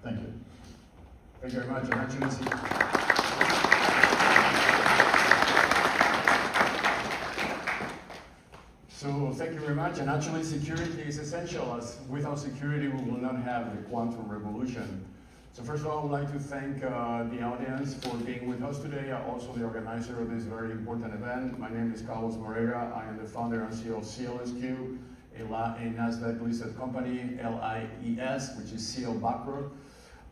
Thank you. Thank you very much. So thank you very much. And actually, security is essential, as without security, we will not have the quantum revolution. So first of all, I would like to thank the audience for being with us today, also the organizer of this very important event. My name is Creus Moreira. I am the founder and CEO of SEALSQ, a NASDAQ-listed company, LIES, which is SEAL backroad.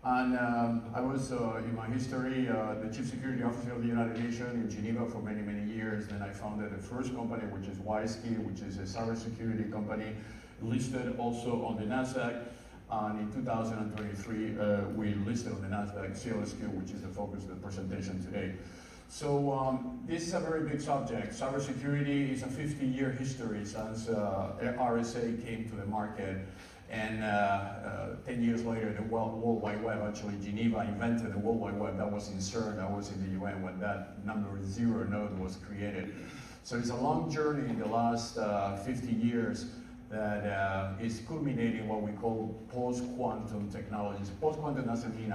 And I was, in my history, the Chief Security Officer of the United Nations in Geneva for many, many years. Then I founded the first company, which is SEALSQ, which is a cybersecurity company listed also on the NASDAQ. And in 2023, we listed on the NASDAQ SEALSQ, which is the focus of the presentation today. So this is a very big subject. Cybersecurity is a 50-year history since RSA came to the market. And 10 years later, the World Wide Web, actually Geneva invented the World Wide Web. That was in CERN, I was in the UN when that number 0 node was created. So it's a long journey in the last 50 years that is culminating what we call post-quantum technologies. Post-quantum doesn't mean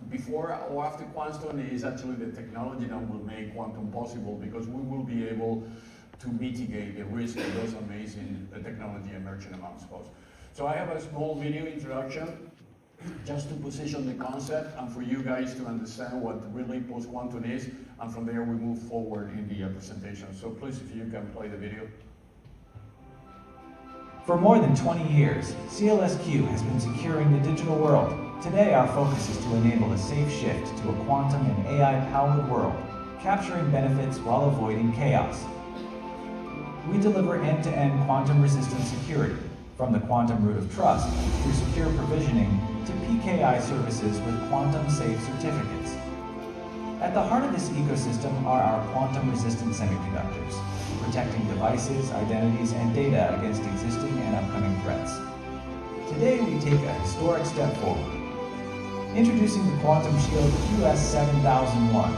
before or after quantum, is actually the technology that will make quantum possible, because we will be able to mitigate the risk of those amazing technology emerging amongst us. So I have a small video introduction just to position the concept and for you guys to understand what really post-quantum is, and from there we move forward in the presentation. So please, if you can play the video. For more than 20 years, SEALSQ has been securing the digital world. Today our focus is to enable a safe shift to a quantum and AI-powered world, capturing benefits while avoiding chaos. We deliver end-to-end quantum-resistant security, from the quantum root of trust through secure provisioning to PKI services with quantum-safe certificates. At the heart of this ecosystem are our quantum-resistant semiconductors, protecting devices, identities, and data against existing and upcoming threats. Today we take a historic step forward. Introducing the Quantum Shield QS7001,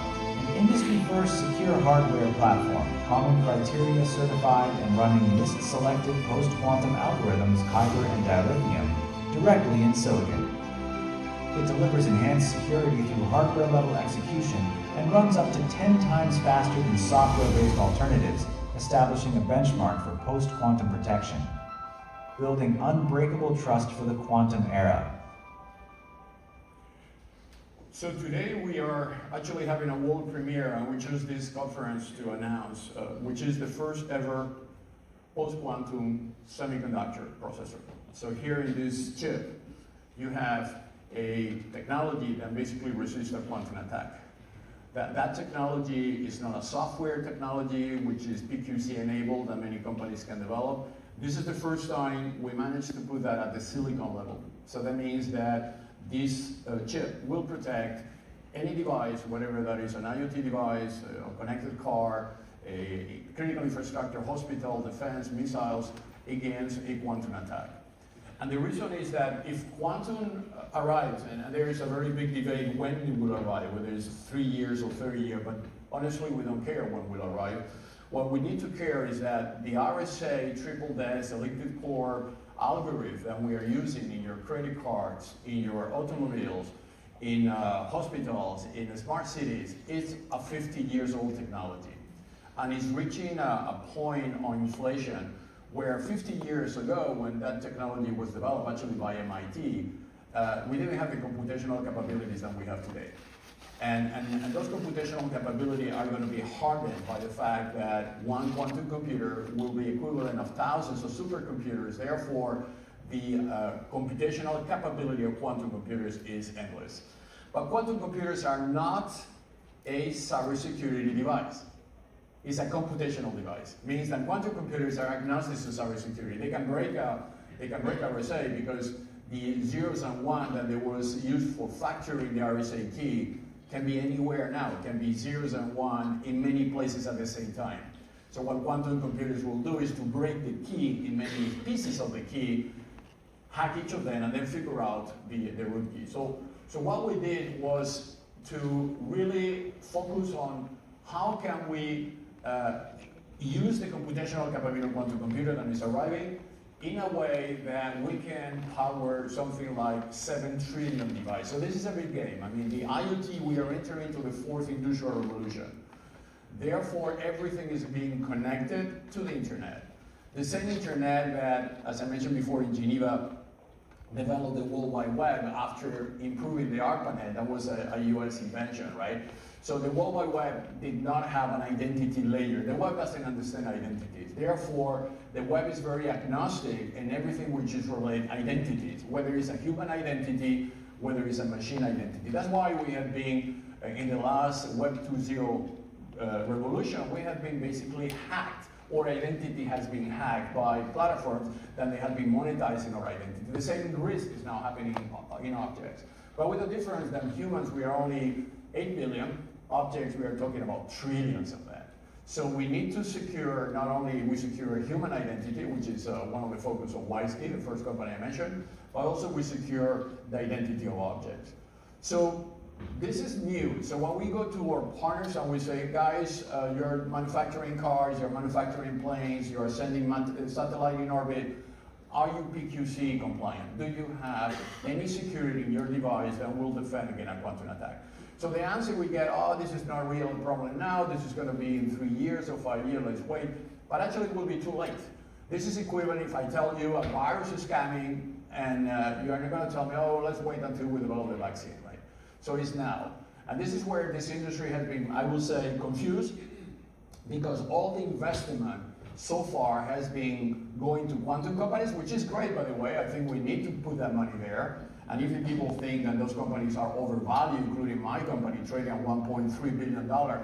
an industry-first secure hardware platform, common criteria certified and running NIST-selected post-quantum algorithms, Kyber and dilithium, directly in silicon. It delivers enhanced security through hardware-level execution and runs up to 10 times faster than software-based alternatives, establishing a benchmark for post-quantum protection, building unbreakable trust for the quantum era. So today we are actually having a world premiere, and we chose this conference to announce, which is the first ever post-quantum semiconductor processor. So here in this chip, you have a technology that basically resists a quantum attack. That technology is not a software technology, which is PQC enabled that many companies can develop. This is the first time we managed to put that at the silicon level. So that means that this chip will protect any device, whatever that is, an IoT device, a connected car, a critical infrastructure, hospital, defense, missiles, against a quantum attack. And the reason is that if quantum arrives, and there is a very big debate when it will arrive, whether it's 3 years or 30 years, but honestly we don't care when it will arrive. What we need to care is that the RSA triple-DES elliptic core algorithm that we are using in your credit cards, in your automobiles, in hospitals, in smart cities, is a 50 years old technology. And it's reaching a point on inflation where 50 years ago, when that technology was developed actually by MIT, we didn't have the computational capabilities that we have today. And those computational capabilities are going to be hardened by the fact that one quantum computer will be equivalent of thousands of supercomputers. Therefore, the computational capability of quantum computers is endless. But quantum computers are not a cybersecurity device. It's a computational device. It means that quantum computers are agnostic to cybersecurity. They can break RSA because the zeros and one that there was used for factoring the RSA key can be anywhere now. It can be zeros and one in many places at the same time. So what quantum computers will do is to break the key in many pieces of the key, hack each of them, and then figure out the root key. So what we did was to really focus on how can we use the computational capability of quantum computer that is arriving in a way that we can power something like 7 trillion devices. So this is a big game. I mean, the IoT, we are entering into the 4th industrial revolution. Therefore, everything is being connected to the internet. The same internet that, as I mentioned before, in Geneva, developed the World Wide Web after improving the ARPANET. That was a US invention, right? So the World Wide Web did not have an identity layer. The web doesn't understand identities. Therefore, the web is very agnostic in everything which is related identities, whether it's a human identity, whether it's a machine identity. That's why we have been, in the last Web 2.0 revolution, we have been basically hacked. Our identity has been hacked by platforms that they have been monetizing our identity. The same risk is now happening in objects. But with the difference that humans, we are only 8 billion, objects, we are talking about trillions of that. So we need to secure, not only we secure human identity, which is one of the focus of SEALSQ, the first company I mentioned, but also we secure the identity of objects. So this is new. So when we go to our partners and we say, guys, you're manufacturing cars, you're manufacturing planes, you're sending satellite in orbit, are you PQC compliant? Do you have any security in your device that will defend against a quantum attack? So the answer we get, oh, this is not really a problem now, this is going to be in 3 years or 5 years, let's wait. But actually it will be too late. This is equivalent if I tell you a virus is coming and you are not going to tell me, oh, let's wait until we develop the vaccine, right? So it's now. And this is where this industry has been, I will say, confused, because all the investment so far has been going to quantum companies, which is great, by the way. I think we need to put that money there. And if people think that those companies are overvalued, including my company, trading at $1.3 billion,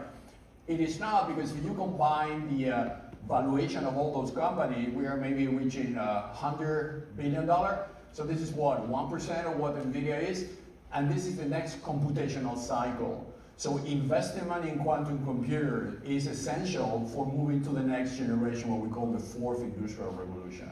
it is not, because if you combine the valuation of all those companies, we are maybe reaching $100 billion. So this is what, 1% of what NVIDIA is? And this is the next computational cycle. So investment in quantum computers is essential for moving to the next generation, what we call the 4th industrial revolution.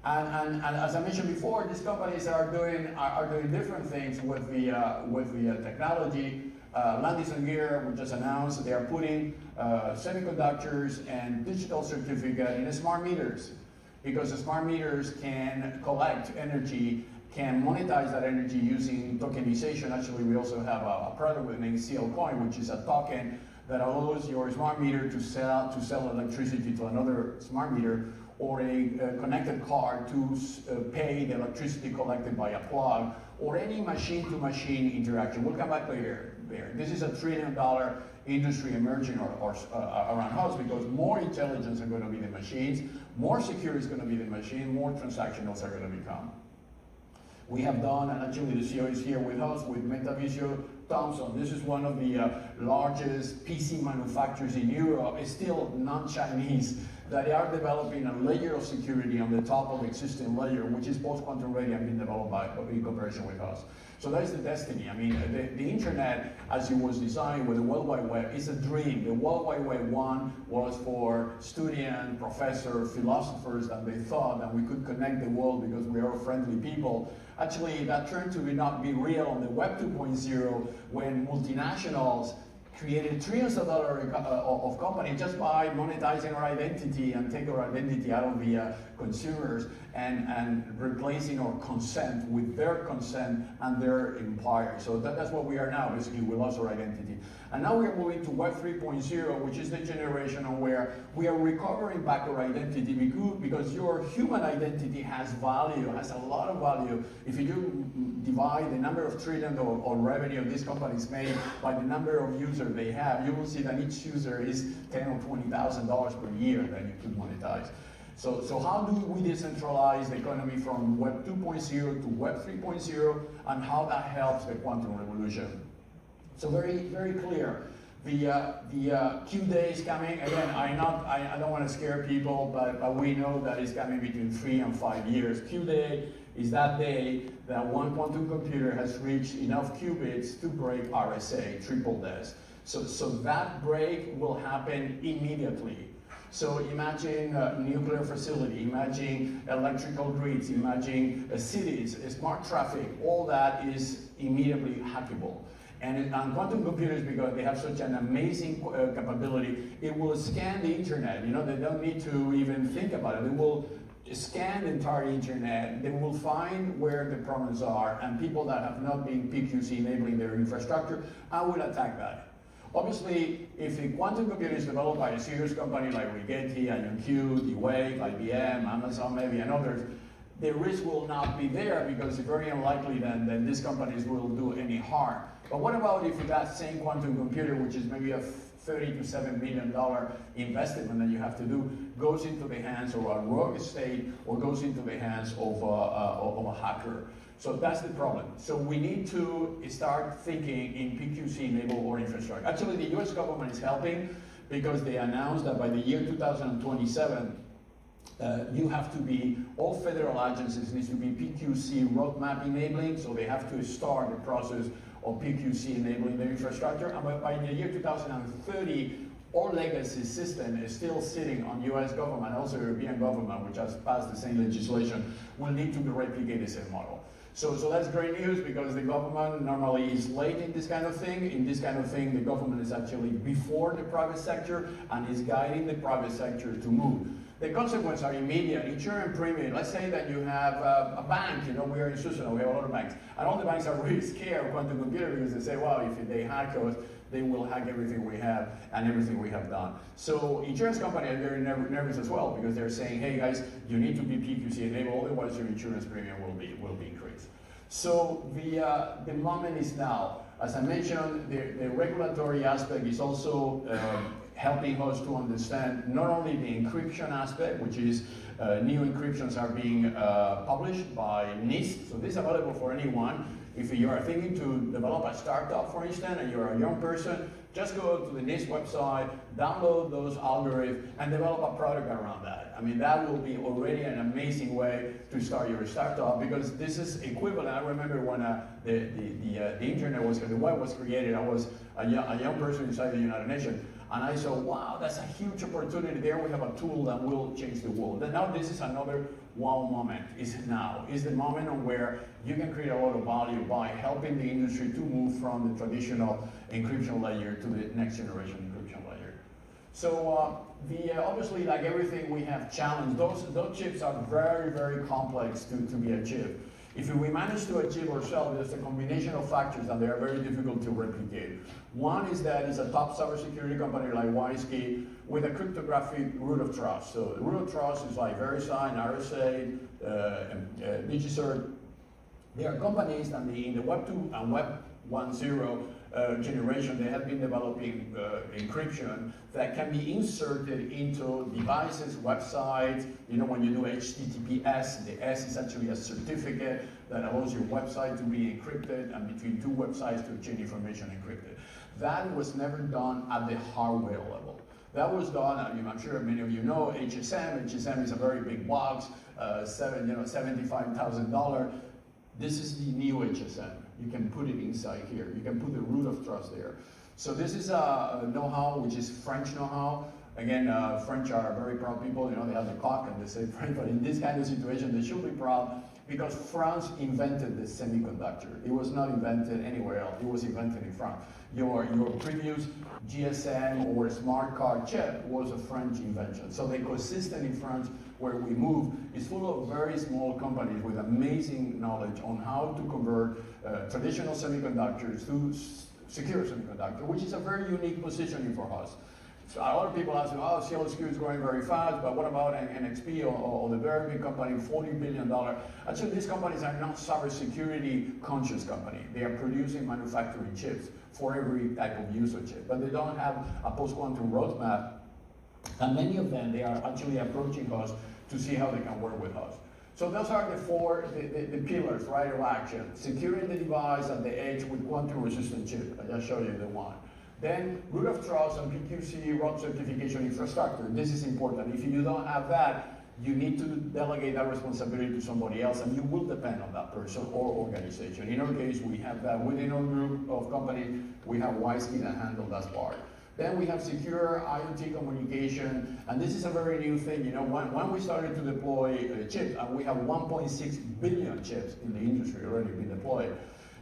And as I mentioned before, these companies are doing different things with the technology. Landis & Gyr, we just announced they are putting semiconductors and digital certificate in smart meters, because the smart meters can collect energy, can monetize that energy using tokenization. Actually, we also have a product with the name SEALSQ, which is a token that allows your smart meter to sell electricity to another smart meter, or a connected car to pay the electricity collected by a plug, or any machine-to-machine interaction. We'll come back later there. This is $1 trillion industry emerging around us, because more intelligence are going to be the machines, more secure is going to be the machine, more transactionals are going to become. We have done, and actually the CEO is here with us, with Metavisio Thomson. This is one of the largest PC manufacturers in Europe. It's still non-Chinese, that they are developing a layer of security on the top of the existing layer, which is post-quantum ready and being developed in cooperation with us. So that is the destiny. I mean, the internet, as it was designed with the World Wide Web, is a dream. The World Wide Web 1 was for students, professors, philosophers, that they thought that we could connect the world because we are friendly people. Actually, that turned to not be real on the Web 2.0, when multinationals created trillions of dollars of companies just by monetizing our identity and take our identity out of the consumers and replacing our consent with their consent and their empire. So that's what we are now. Basically, we lost our identity. And now we are moving to Web 3.0, which is the generation of where we are recovering back our identity, because your human identity has value, has a lot of value. If you divide the number of trillions of revenue these companies made by the number of users they have, you will see that each user is $10,000 or $20,000 per year that you could monetize. So how do we decentralize the economy from Web 2.0 to Web 3.0, and how that helps the quantum revolution? So very, very clear. The Q day is coming. Again, I don't want to scare people, but we know that it's coming between 3 and 5 years. Q day is that day that one quantum computer has reached enough qubits to break RSA, triple DES. So that break will happen immediately. So imagine a nuclear facility, imagine electrical grids, imagine cities, smart traffic, all that is immediately hackable. And quantum computers, because they have such an amazing capability, it will scan the internet. You know, they don't need to even think about it. It will scan the entire internet, they will find where the problems are and people that have not been PQC enabling their infrastructure and will attack that. Obviously, if a quantum computer is developed by a serious company like Rigetti, IonQ, D-Wave, IBM, Amazon maybe, and others, the risk will not be there because it's very unlikely that these companies will do any harm. But what about if that same quantum computer, which is maybe a $30 to $7 million investment that you have to do, goes into the hands of a rogue state or goes into the hands of a hacker? So that's the problem. So we need to start thinking in PQC-enabled or infrastructure. Actually, the US government is helping because they announced that by the year 2027, you have to be, all federal agencies need to be PQC roadmap enabling, so they have to start the process of PQC enabling their infrastructure. And by the year 2030, our legacy system is still sitting on US government, also European government, which has passed the same legislation, will need to replicate the same model. So that's great news because the government normally is late in this kind of thing. In this kind of thing, the government is actually before the private sector and is guiding the private sector to move. The consequences are immediate. Insurance premium, let's say that you have a bank, we are in Switzerland, we have a lot of banks, and all the banks are really scared of quantum computer because they say, well, if they hack us, they will hack everything we have and everything we have done. So insurance companies are very nervous as well because they're saying, hey guys, you need to be PQC enabled, otherwise your insurance premium will be increased. So the moment is now. As I mentioned, the regulatory aspect is also helping us to understand not only the encryption aspect, which is new encryptions are being published by NIST, so this is available for anyone. If you are thinking to develop a startup, for instance, and you're a young person, just go to the NIST website, download those algorithms, and develop a product around that. I mean, that will be already an amazing way to start your startup because this is equivalent. I remember when the internet the web was created, I was a young person inside the United Nations, and I saw, wow, that's a huge opportunity there. We have a tool that will change the world. And now this is another wow moment. Is now. Is the moment on where you can create a lot of value by helping the industry to move from the traditional encryption layer to the next generation encryption layer. So obviously, like everything, we have challenges. Those chips are very, very complex to be achieved. If we manage to achieve ourselves, there's a combination of factors and they are very difficult to replicate. One is that it's a top cybersecurity company like SEALSQ with a cryptographic root of trust. So the root of trust is like VeriSign, RSA, DigiCert. They are companies that in the Web 2 and Web 1.0 generation, they have been developing encryption that can be inserted into devices, websites. When you do HTTPS, the S is actually a certificate that allows your website to be encrypted and between two websites to exchange information encrypted. That was never done at the hardware level. That was done, I'm sure many of you know, HSM. HSM is a very big box, $75,000. This is the new HSM. You can put it inside here. You can put the root of trust there. So this is a know-how, which is French know-how. Again, French are very proud people. They have the cock and they say French, but in this kind of situation, they should be proud because France invented the semiconductor. It was not invented anywhere else. It was invented in France. Your previous GSM or smart card chip was a French invention. So the ecosystem in France where we move is full of very small companies with amazing knowledge on how to convert traditional semiconductors to secure semiconductor, which is a very unique positioning for us. So a lot of people ask me, oh, SEALSQ is growing very fast, but what about NXP or the very big company, $40 billion? Actually, these companies are not cybersecurity conscious company. They are producing manufacturing chips for every type of user chip, but they don't have a post-quantum roadmap. And many of them, they are actually approaching us to see how they can work with us. So those are the four, the pillars, right, of action. Securing the device at the edge with quantum resistant chip. I just showed you the one. Then root of trust and PQC root certification infrastructure. This is important. If you don't have that, you need to delegate that responsibility to somebody else, and you will depend on that person or organization. In our case, we have that within our group of companies. We have SEALSQ that handle that part. Then we have secure IoT communication, and this is a very new thing. When we started to deploy chips, and we have 1.6 billion chips in the industry already been deployed,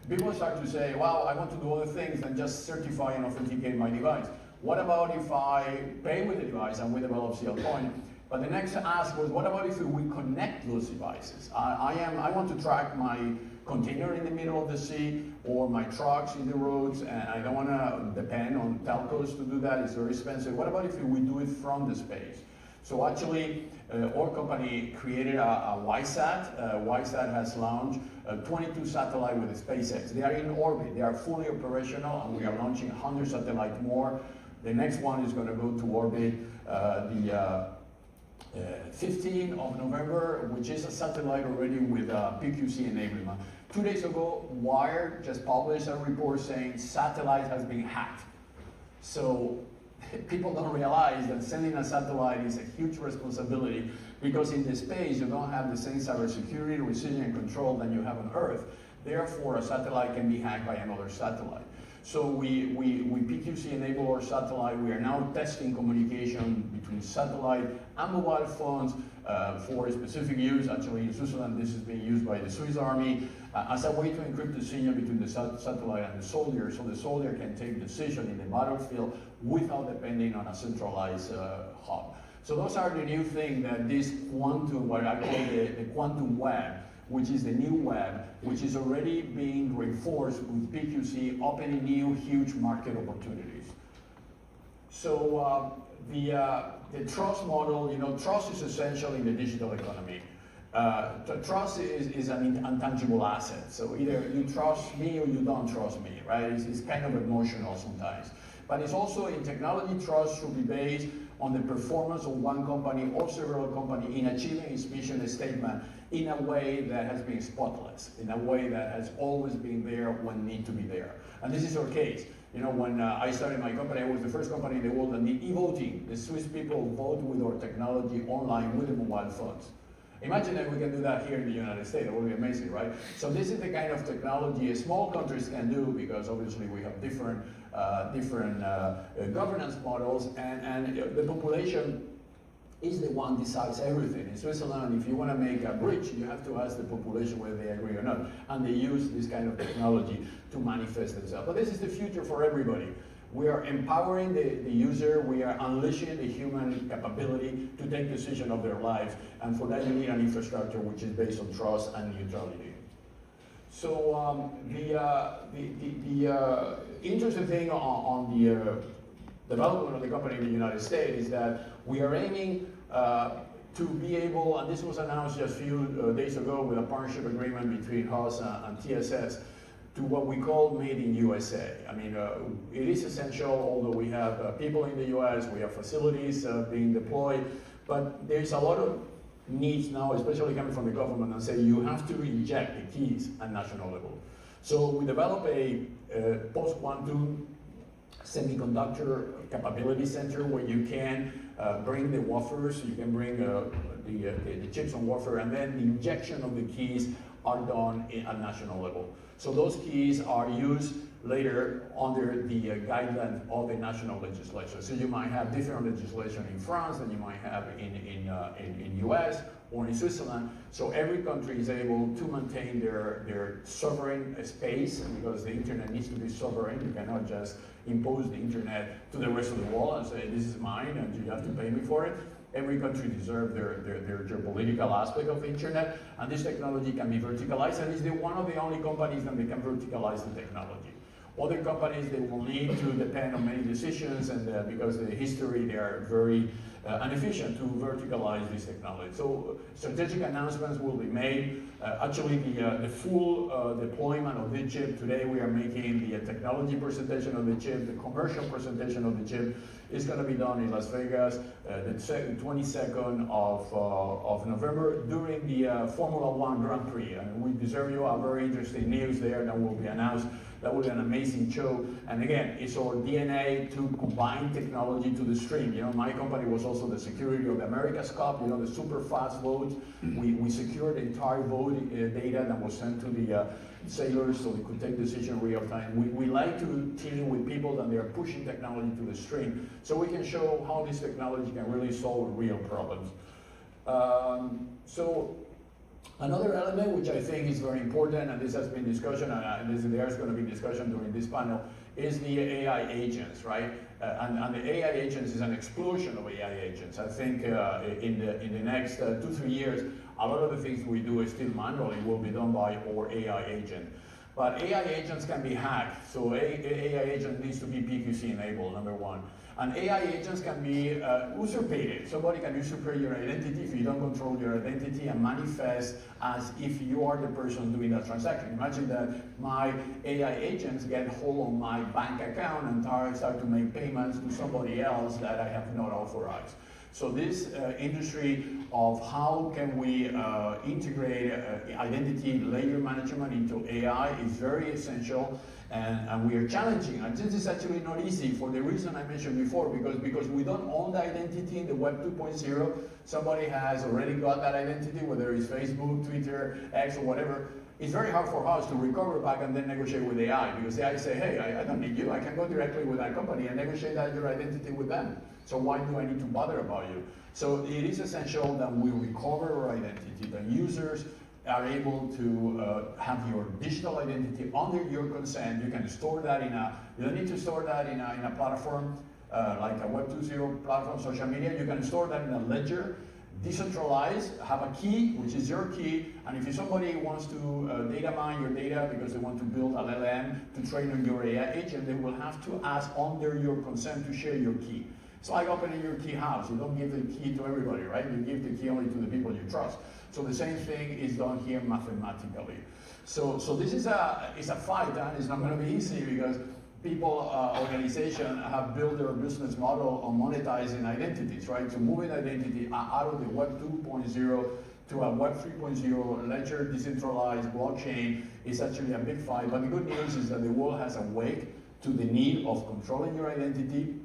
people start to say, well, I want to do other things than just certify and authenticate my device. What about if I pay with the device and we develop SealPoint? But the next ask was, what about if we connect those devices? I want to track my container in the middle of the sea or my trucks in the roads, and I don't want to depend on telcos to do that. It's very expensive. What about if we do it from the space? So actually, our company created a YSAT. YSAT has launched 22 satellites with SpaceX. They are in orbit. They are fully operational, and we are launching 100 satellites more. The next one is going to go to orbit the 15th of November, which is a satellite already with PQC enablement. 2 days ago, Wired just published a report saying satellite has been hacked. So people don't realize that sending a satellite is a huge responsibility, because in the space you don't have the same cybersecurity, precision, and control than you have on Earth. Therefore, a satellite can be hacked by another satellite. So we PQC enable our satellite. We are now testing communication between satellite and mobile phones for a specific use. Actually, in Switzerland, this is being used by the Swiss Army as a way to encrypt the signal between the satellite and the soldier, so the soldier can take decision in the battlefield without depending on a centralized hub. So those are the new things that this quantum, what I call the quantum web, which is the new web, which is already being reinforced with PQC, opening new huge market opportunities. So the trust model, trust is essential in the digital economy. Trust is an intangible asset. So either you trust me or you don't trust me, right? It's kind of emotional sometimes. But it's also, in technology, trust should be based on the performance of one company or several companies in achieving its mission statement in a way that has been spotless, in a way that has always been there when need to be there. And this is our case. When I started my company, I was the first company in the world that did e-voting. The Swiss people vote with our technology online with the mobile phones. Imagine that we can do that here in the United States. That would be amazing, right? So this is the kind of technology small countries can do, because obviously we have different governance models, and the population is the one decides everything. In Switzerland, if you want to make a bridge, you have to ask the population whether they agree or not. And they use this kind of technology to manifest themselves. But this is the future for everybody. We are empowering the user, we are unleashing the human capability to take decision of their lives, and for that you need an infrastructure which is based on trust and neutrality. So the interesting thing on the development of the company in the United States is that we are aiming to be able, and this was announced just a few days ago with a partnership agreement between us and TSS, to what we call Made in USA. I mean, it is essential, although we have people in the US, we have facilities being deployed, but there's a lot of needs now, especially coming from the government, and say you have to inject the keys at national level. So we develop a post-quantum semiconductor capability center where you can bring the wafers, you can bring the chips on wafer, and then the injection of the keys are done at national level. So those keys are used later under the guideline of the national legislation. So you might have different legislation in France than you might have in US or in Switzerland. So every country is able to maintain their sovereign space, because the internet needs to be sovereign. You cannot just impose the internet to the rest of the world and say, this is mine and you have to pay me for it. Every country deserves their geopolitical aspect of the internet, and this technology can be verticalized, and is one of the only companies that can verticalize the technology. Other companies, they will need to depend on many decisions, and because of the history, they are very inefficient to verticalize this technology. So strategic announcements will be made. Actually, the full deployment of the chip, today we are making the technology presentation of the chip, the commercial presentation of the chip is going to be done in Las Vegas the 22nd of November during the Formula One Grand Prix. And we deserve you a very interesting news there that will be announced. That will be an amazing show. And again, it's our DNA to combine technology to the stream. My company was also the security of the America's Cup, the super fast votes. We secured the entire vote data that was sent to the sailors so they could take decision real time. We like to team with people that they are pushing technology to the stream so we can show how this technology can really solve real problems. So Another element which I think is very important, and this has been discussion, and there's going to be discussion during this panel, is the AI agents, right? And the AI agents is an explosion of AI agents. I think in the next 2-3 years, a lot of the things we do is still manually will be done by our AI agent. But AI agents can be hacked, so AI agent needs to be PQC enabled, number one. And AI agents can be usurpated. Somebody can usurp your identity if you don't control your identity and manifest as if you are the person doing that transaction. Imagine that my AI agents get hold of my bank account and start to make payments to somebody else that I have not authorized. So this industry of how can we integrate identity layer management into AI is very essential, and we are challenging. And this is actually not easy for the reason I mentioned before, because we don't own the identity in the Web 2.0. Somebody has already got that identity, whether it's Facebook, Twitter, X, or whatever. It's very hard for us to recover back and then negotiate with AI, because AI say, hey, I don't need you. I can go directly with that company and negotiate that your identity with them. So why do I need to bother about you? So it is essential that we recover our identity, that users are able to have your digital identity under your consent. You can store that you don't need to store that in a platform like a Web 2.0 platform, social media. You can store that in a ledger, decentralized, have a key, which is your key, and if somebody wants to data mine your data because they want to build LLM to train on your AI agent, they will have to ask under your consent to share your key. It's like opening your key house. You don't give the key to everybody, right? You give the key only to the people you trust. So the same thing is done here mathematically. So this is a fight, and it's not going to be easy because people, organizations have built their business model on monetizing identities, right? So moving identity out of the Web 2.0 to a Web 3.0 ledger, decentralized blockchain is actually a big fight. But the good news is that the world has awake to the need of controlling your identity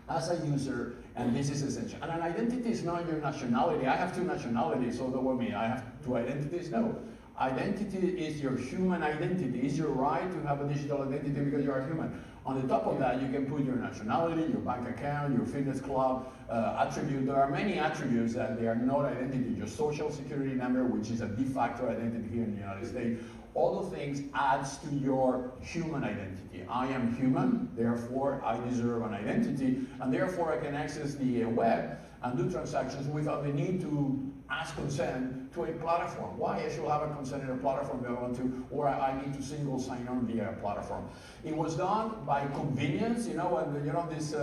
as a user, and this is essential. And an identity is not your nationality. I have 2 nationalities, so don't worry, I have 2 identities. No. Identity is your human identity. It's your right to have a digital identity because you are human. On the top of that, you can put your nationality, your bank account, your fitness club, attribute. There are many attributes that they are not identity. Your social security number, which is a de facto identity here in the United States. All the things adds to your human identity. I am human, therefore I deserve an identity, and therefore I can access the web and do transactions without the need to ask consent to a platform. Why I should have a consent in a platform if I want to, or I need to single sign on via a platform. It was done by convenience, you know, and you know this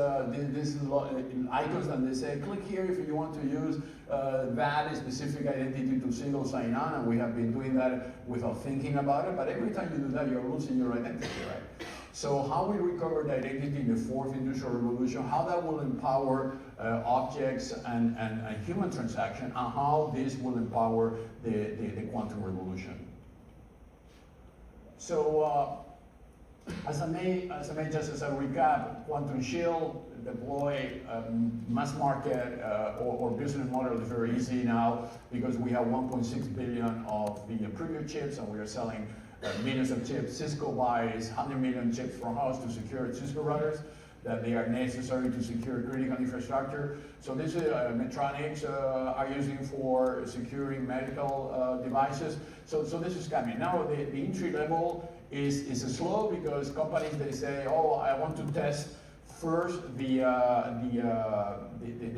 icons and they say click here if you want to use that specific identity to single sign on, and we have been doing that without thinking about it. But every time you do that, you're losing your identity, right? So how we recover the identity in the 4th industrial revolution, how that will empower objects and human transaction, and how this will empower the quantum revolution. So as I may just as a recap, Quantum Shield, deploy mass market or business model is very easy now because we have 1.6 billion of the premium chips and we are selling millions of chips. Cisco buys 100 million chips from us to secure Cisco routers that they are necessary to secure critical infrastructure. So this is Medtronics are using for securing medical devices. So this is coming. Now the entry level is slow because companies, they say, oh, I want to test first the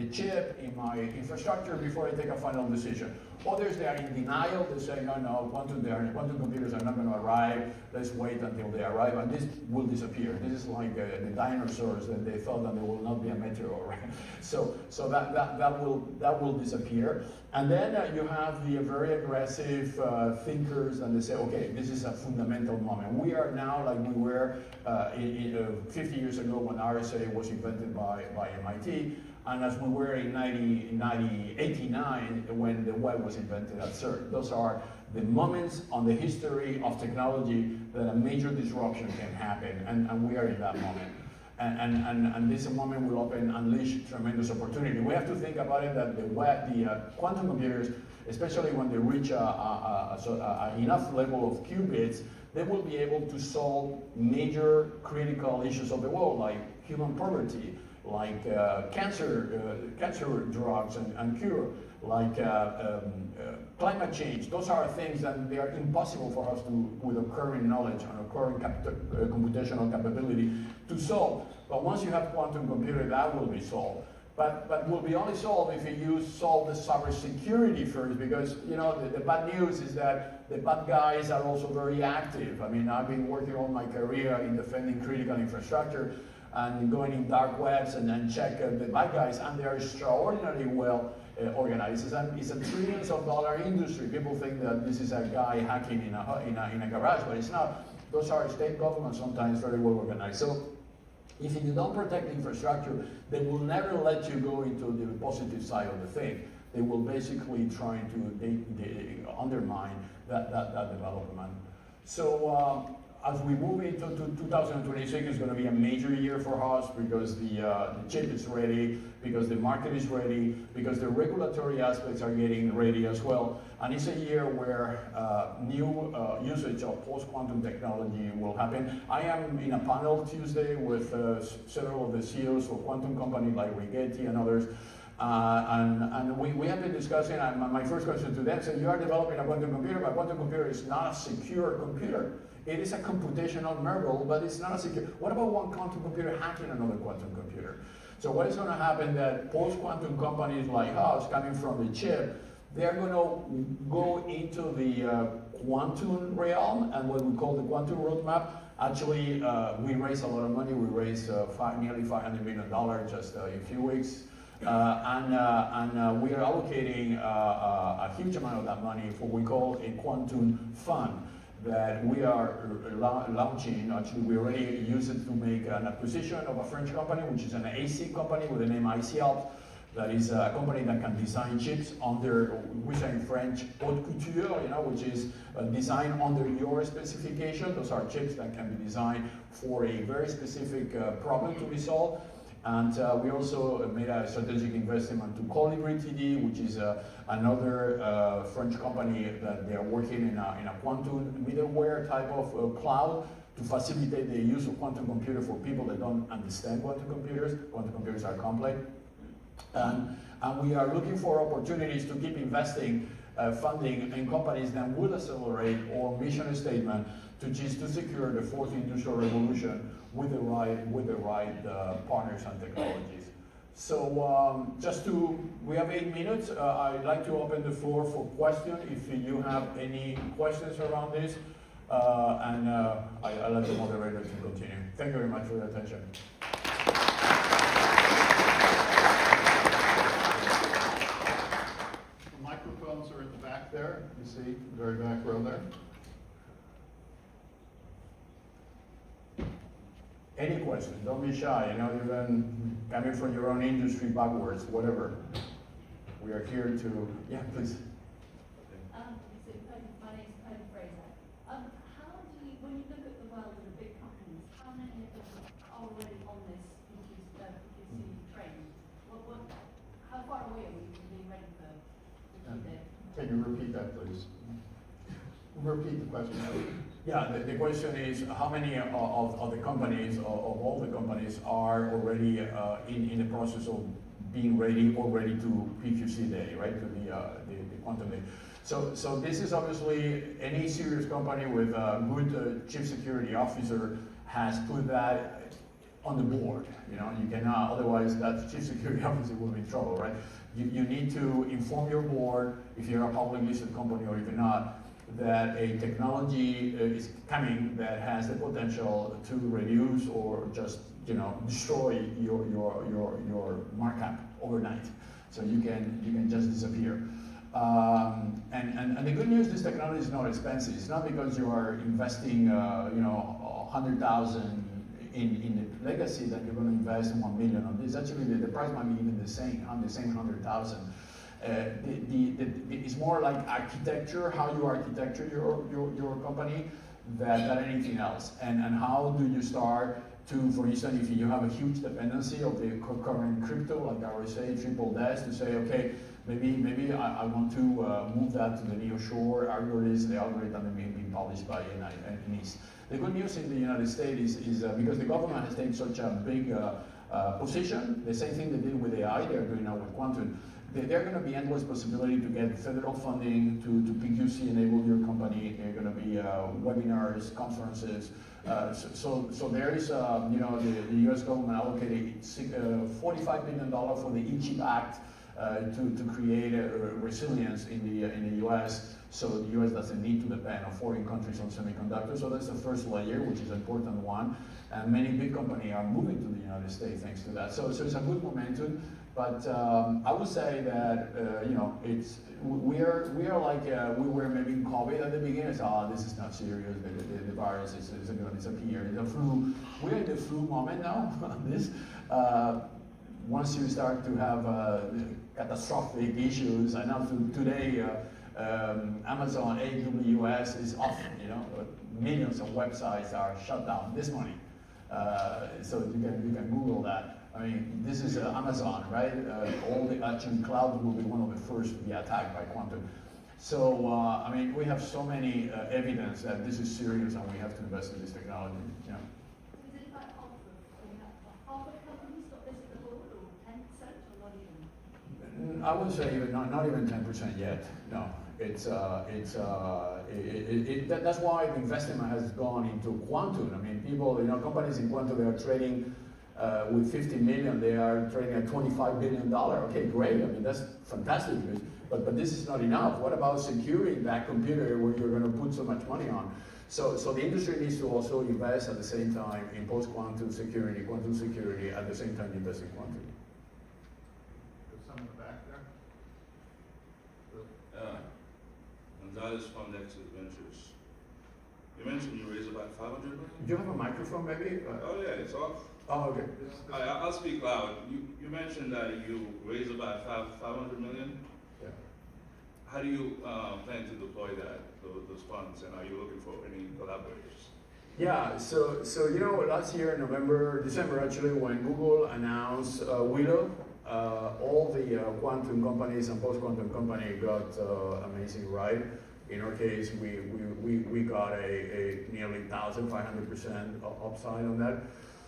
chip in my infrastructure before I take a final decision. Others, they are in denial. They say, no, quantum computers are not going to arrive. Let's wait until they arrive, and this will disappear. This is like the dinosaurs that they thought that there will not be a meteor, right? So that will disappear. And then you have the very aggressive thinkers, and they say, okay, this is a fundamental moment. We are now like we were 50 years ago when RSA was invented by MIT. And as we were in 1989 when the web was invented at CERN. Those are the moments on the history of technology that a major disruption can happen, and we are in that moment. And this moment will unleash tremendous opportunity. We have to think about it that the quantum computers, especially when they reach enough level of qubits, they will be able to solve major critical issues of the world, like human poverty, like cancer drugs and cure, like climate change. Those are things that they are impossible for us to, with our current knowledge and our current computational capability, to solve. But once you have quantum computer, that will be solved. But will be only solved if you solve the cybersecurity first, because you know the bad news is that the bad guys are also very active. I mean, I've been working all my career in defending critical infrastructure and going in dark webs and then check the bad guys, and they are extraordinarily well organized. It's a trillions of dollar industry. People think that this is a guy hacking in a garage, but it's not. Those are state governments, sometimes very well organized. So if you don't protect the infrastructure, they will never let you go into the positive side of the thing. They will basically try to undermine that development. So as we move into 2026, it's going to be a major year for us because the chip is ready, because the market is ready, because the regulatory aspects are getting ready as well. And it's a year where new usage of post-quantum technology will happen. I am in a panel Tuesday with several of the CEOs of quantum companies like Rigetti and others. And we have been discussing, and my first question to them said, you are developing a quantum computer, but quantum computer is not a secure computer. It is a computational marvel, but it's not a secure. What about one quantum computer hacking another quantum computer? So what is going to happen that post-quantum companies like us, coming from the chip, they're going to go into the quantum realm and what we call the quantum roadmap. Actually, we raised a lot of money. We raised nearly $500 million just in a few weeks. And we are allocating a huge amount of that money for what we call a quantum fund that we are launching. Actually, we already used it to make an acquisition of a French company, which is an AC company with the name SEALSQ. That is a company that can design chips under, we say in French, haute couture, you know, which is designed under your specification. Those are chips that can be designed for a very specific problem to be solved. And we also made a strategic investment to Colibri TD, which is another French company that they are working in a quantum middleware type of cloud to facilitate the use of quantum computer for people that don't understand quantum computers. Quantum computers are complex. And we are looking for opportunities to keep investing funding in companies that will accelerate our mission statement, which is to secure the fourth industrial revolution with the right partners and technologies. So we have 8 minutes. I'd like to open the floor for questions if you have any questions around this. I'll let the moderator to continue. Thank you very much for your attention. The microphones are at the back there. You see, very back row there. Any questions? Don't be shy. You know, even coming from your own industry backwards, whatever. We are here to, yeah, please. My name is Fraser. How do you, when you look at the world of the big companies, how many of them are already on this PQC train? How far away are we from being ready for the Can you repeat that, please? Repeat the question. Yeah, the question is how many of the companies, of all the companies, are already in the process of being ready or ready to PQC day, right, to the quantum day. So this is obviously any serious company with a good chief security officer has put that on the board. You know, you cannot, otherwise that chief security officer will be in trouble, right? You need to inform your board, if you're a public listed company or if you're not, that a technology is coming that has the potential to reduce or just, you know, destroy your markup overnight. So you can just disappear. And the good news, this technology is not expensive. It's not because you are investing, you know, 100,000 in the legacy that you're going to invest 1 million on this. Actually, the price might be even the same 100,000. It's more like architecture, how you architecture your company than anything else. And how do you start to, for instance, if you have a huge dependency of the current crypto, like RSA, triple dash, to say, okay, maybe I want to move that to the nearshore algorithm, the algorithm that may be published by NIST. The good news in the United States is because the government has taken such a big position, the same thing they did with AI, they're doing now with quantum. There are going to be endless possibility to get federal funding to PQC enable your company. There are going to be webinars, conferences. So there is, the U.S. government allocated $45 billion for the E-Chip Act to create resilience in the U.S. so the U.S. doesn't need to depend on foreign countries on semiconductors. So that's the first layer, which is an important one. And many big companies are moving to the United States thanks to that. So it's a good momentum. But I would say that we are like we were maybe in COVID at the beginning. So, this is not serious. The virus is going to disappear. The flu. We're in the flu moment now. This once you start to have catastrophic issues. I know today Amazon AWS is off. Millions of websites are shut down this morning. So you can Google that. I mean, this is Amazon, right? All the action clouds will be one of the first to be attacked by quantum. So, I mean, we have so many evidence that this is serious and we have to invest in this technology. Is it about half of companies got this at the board, or 10%, or not even? I would say even not even 10% yet. No, that's why the investment has gone into quantum. I mean, people, companies in quantum, they are trading with 50 million, they are trading at $25 billion. Okay, great. I mean, that's fantastic. But this is not enough. What about securing that computer where you're going to put so much money on? So the industry needs to also invest at the same time in post-quantum security, quantum security, at the same time invest in quantum. There's some in the back there. Gonzalez from Nexus Ventures. You mentioned you raised about 500 million? Do you have a microphone, maybe? Oh yeah, it's off. Oh, okay. I'll speak loud. You mentioned that you raised about 500 million. Yeah. How do you plan to deploy those funds, and are you looking for any collaborators? Yeah, so last year, December actually, when Google announced Willow, all the quantum companies and post-quantum companies got amazing ride. In our case, we got a nearly 1,500% upside on that.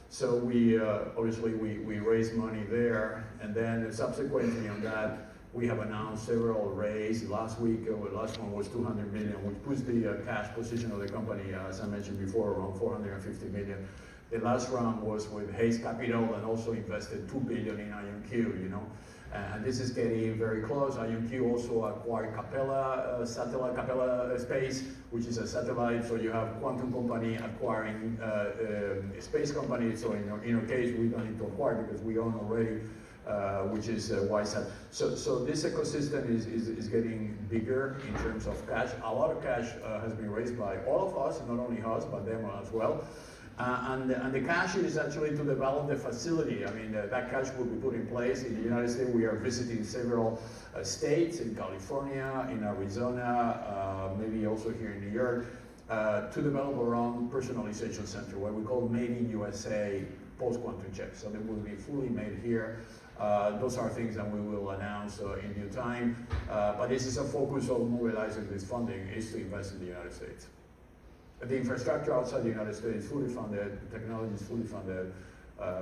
So we obviously we raised money there, and then subsequently on that, we have announced several raises. Last week, the last one was 200 million, which puts the cash position of the company, as I mentioned before, around 450 million. The last round was with Hayes Capital and also invested 2 billion in IonQ, And this is getting very close. IonQ also acquired Capella Space, which is a satellite. So you have quantum company acquiring a space company. So in our case, we don't need to acquire because we own already, which is YSAT. So this ecosystem is getting bigger in terms of cash. A lot of cash has been raised by all of us, not only us, but them as well. And the cash is actually to develop the facility. I mean, that cash will be put in place. In the United States, we are visiting several states, in California, in Arizona, maybe also here in New York, to develop our own personalization center, what we call Made in USA post-quantum chips. So they will be fully made here. Those are things that we will announce in due time. But this is a focus of mobilizing this funding is to invest in the United States. The infrastructure outside the United States is fully funded, the technology is fully funded.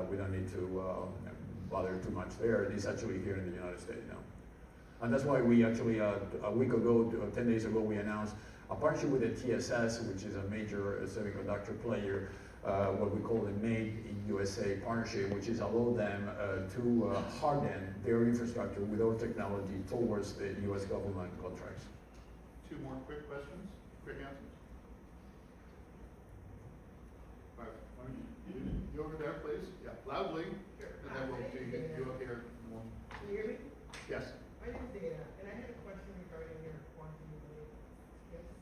We don't need to bother too much there. It is actually here in the United States now. And that's why we actually, a week ago, 10 days ago, we announced a partnership with the TSS, which is a major semiconductor player, what we call the Made in USA partnership, which is allow them to harden their infrastructure with our technology towards the US government contracts. Two more quick questions, quick answers. All right, why don't you over there, please? Yeah, loudly, and then we'll do you up here. Can you hear me? Yes. My name is Dana, and I had a question regarding your quantum related chips.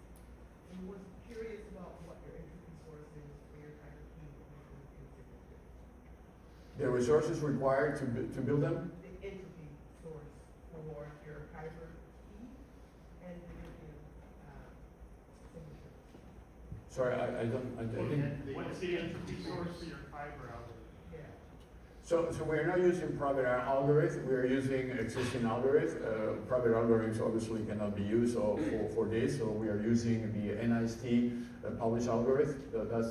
And was curious about what your entropy source is for your type of key. The resources required to build them? The entropy source for your kyber key and the lithium signature. Sorry, I didn't. What's the entropy source for your fiber algorithm? Yeah. So we're not using private algorithms, we're using existing algorithms. Private algorithms obviously cannot be used for this, so we are using the NIST published algorithm.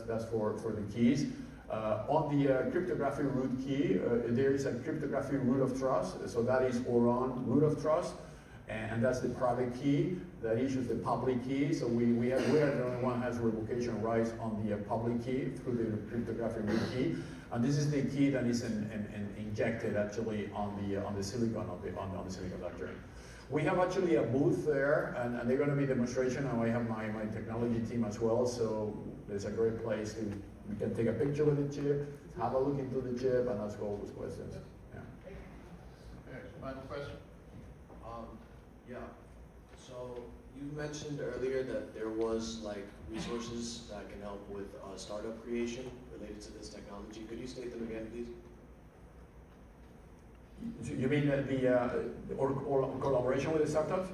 That's for the keys. On the cryptographic root key, there is a cryptographic root of trust, so that is Oron root of trust, and that's the private key that issues the public key. So we are the only one who has revocation rights on the public key through the cryptographic root key, and this is the key that is injected actually on the silicon on the semiconductor. We have actually a booth there, and they're going to be demonstration, and I have my technology team as well, so there's a great place to, we can take a picture with the chip, have a look into the chip, and ask all those questions. Yeah. Okay, final question? Yeah, so you mentioned earlier that there was like resources that can help with startup creation related to this technology. Could you state them again, please? You mean or collaboration with the startups?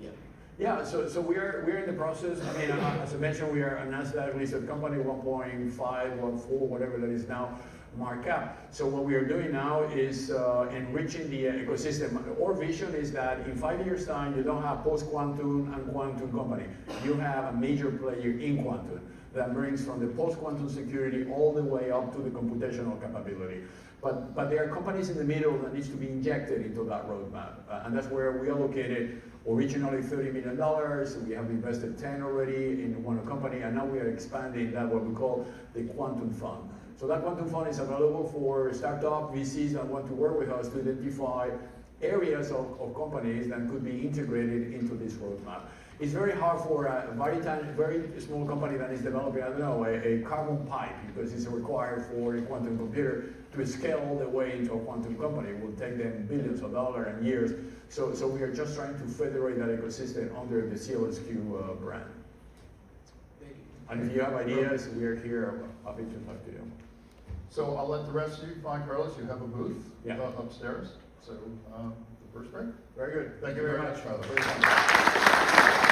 Yeah. Yeah, so we're in the process. I mean, as I mentioned, we are a Nasdaq listed company, 1.5, 1.4, whatever that is now, mark cap. So what we are doing now is enriching the ecosystem. Our vision is that in 5 years' time, you don't have post-quantum and quantum company. You have a major player in quantum that brings from the post-quantum security all the way up to the computational capability. But there are companies in the middle that needs to be injected into that roadmap. And that's where we allocated originally $30 million. We have invested 10 already in one company, and now we are expanding that, what we call the quantum fund. So that quantum fund is available for startup VCs that want to work with us to identify areas of companies that could be integrated into this roadmap. It's very hard for a very small company that is developing, I don't know, a carbon pipe, because it's required for a quantum computer to scale all the way into a quantum company. It will take them billions of dollars and years. So we are just trying to federate that ecosystem under the SEALSQ brand. Thank you. And if you have ideas, we are here, happy to talk to you. So I'll let the rest of you find Carlos. You have a booth upstairs. So the first break. Very good. Thank you very much, Carlos.